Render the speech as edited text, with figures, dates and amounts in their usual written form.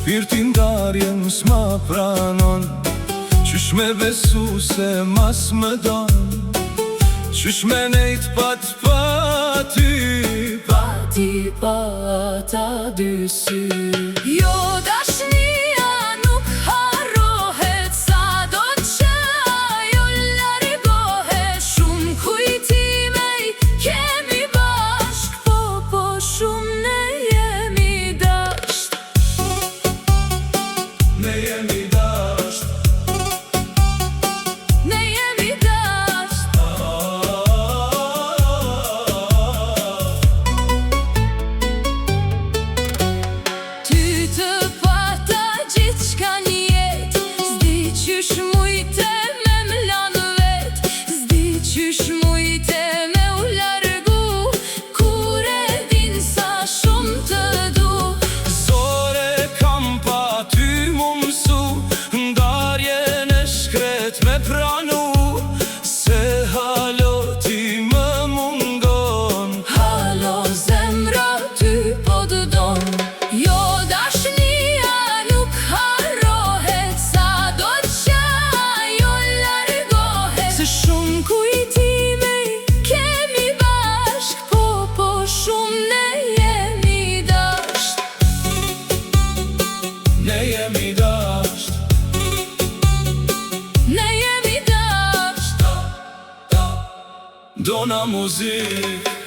Shpirtin darjen s'ma pranon, qysh me besu se mas më don, qysh me nejt pat pa ty, pa ti, pa ta dy sy. Jo dashnia nuk harrohet, sa do që ajo largohet. Shumë kujtime i kemi bashk, po shumë ne jemi dasht. ne jemi dasht. Ne jemi dasht. Ty të pata gjithçka njet, s'di qysh mujte me m'lan vet, s'di qysh mujte me u largu, kur e din sa shumë të du. Zore kam pa ty mu mësu, ndarjen e shkret me pranu, se halo ti më mungon. Halo zemra ty po të don. Jo dashnia nuk harrohet, sa do që ajo largohet. Se shumë kujtime i kemi bashk, po shumë ne jemi dasht. Ne jemi dasht. Ne jemi dasht. Dona muzik